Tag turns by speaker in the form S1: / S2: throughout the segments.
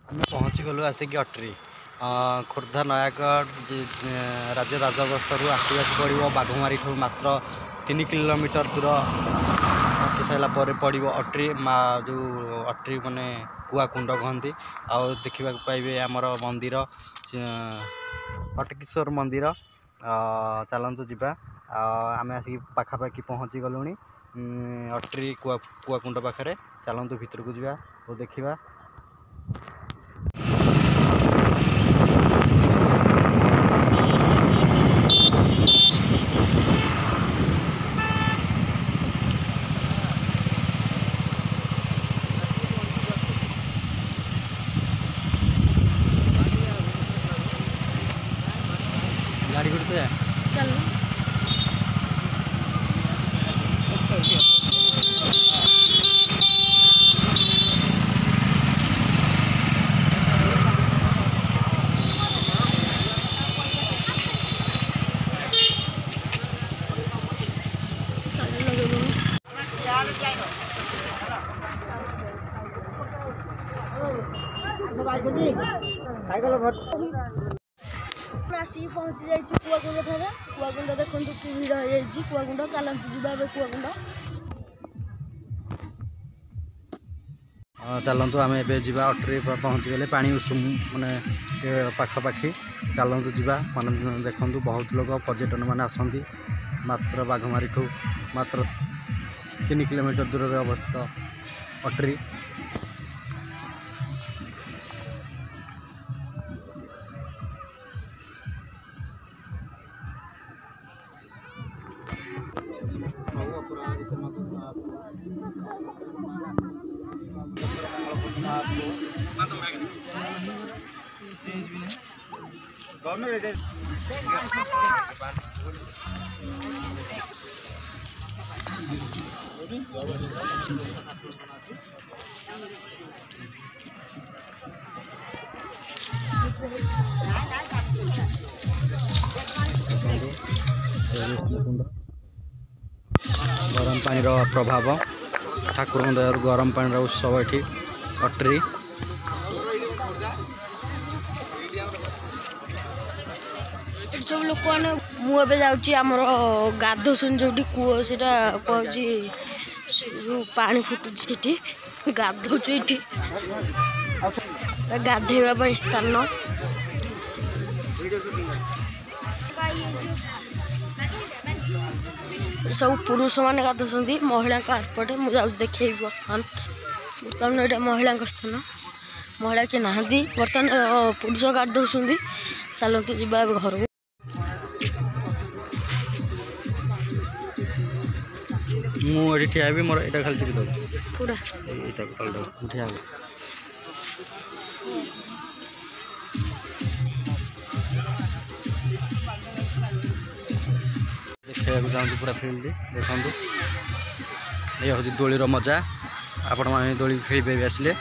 S1: आम पहुँची गलु आसिक अट्री खोर्धा नयागढ़ राज्य राजगोष्ठ आसवाक पड़ो बाघमारी ठू मात्र 3 किलोमीटर दूर आसी सारापर पड़ो अट्री जो अट्री माने कुआकुंड कहती आउ देखा पाइबे आमर मंदिर हटकेश्वर मंदिर चलतु जा आम आसिक पाखापाखि पहुँची गलु अट्री कुआकुंड पाखे चलतु भितर को जा देखा गाड़ी गुड़ी तो चल
S2: आसिक पहुँची जाइए कुआकुंड थे कुआकुंड देखो कि भिड़ हो जाए कुआकुंड चलतु जा कुआकुंड
S1: चलतु आम एवं अट्री पहुँची गले पानी उषुम माने पाखापाखि चलतु जा माने देखु बहुत लोग पर्यटन मैंने आसती मात्र बाघमारी ठू मात्र 3 किलोमीटर दूर में अवस्थित अट्री गरम पानी प्रभाव ठाकुर दयार गरम पानी उत्सव ये अट्री
S2: सब लोक मैंने मुझे जामर गाधोसन जो कूह से पानी फुटुची गाधोचु ये गाधेवा स्थान सब पुरुष मैंने गाधुंट महिला आरपटे मुझे देखे बर्तमान यहाँ महिला स्थान महिला किए ना बर्तमान पुरुष गाधुंट चलतु जा घर
S1: मुझे ठिया भी मोर यहाँ खाली दो
S2: पूरा
S1: ठिया देखा चाहूँ पूरा फील्ड देखु ये हूँ दोलीर मजा आपण मैंने दोली खेल पारे आसिले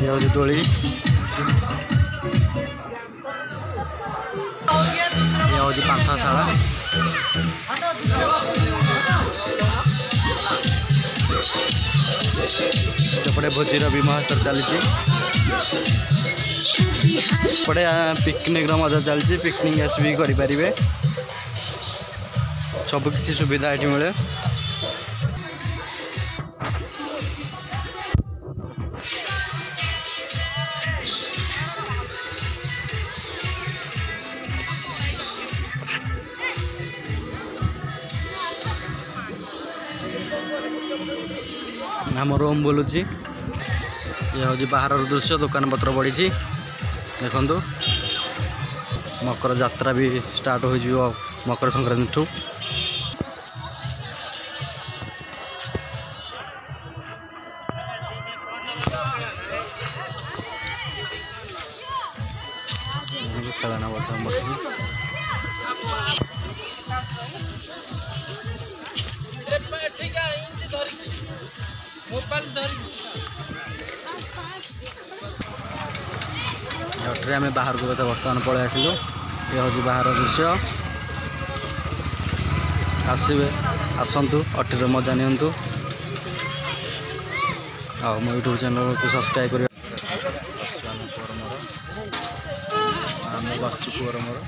S1: ये हूँ दोली ये हूँ पांथशाला सेपटे भोजीर भी महोत्सव चली पटे पिकनिक मजा चलती पिकनिक आस भी करें सबकि सुविधा ये मिले आम रूम बोलूँ ये हूँ बाहर दृश्य दुकान पत्र बढ़ी देखु मकर जात्रा भी स्टार्ट हो मकर संक्रांति ठू खेलना बर्तमान बस अट्रे आम बाहर को बर्तमान पलि आसिलु ये हूँ बाहर दृश्य ଆସିବେ ଆସନ୍ତୁ ଅଟ୍ରିର ମଜା ନିଅନ୍ତୁ। ଆଉ ମୋ ୟୁଟ୍ୟୁବ୍ ଚ୍ୟାନେଲକୁ ସବସ୍କ୍ରାଇବ୍ କରିବା। ଆମେ ବସିଛୁ ପୁଅର ମୋର।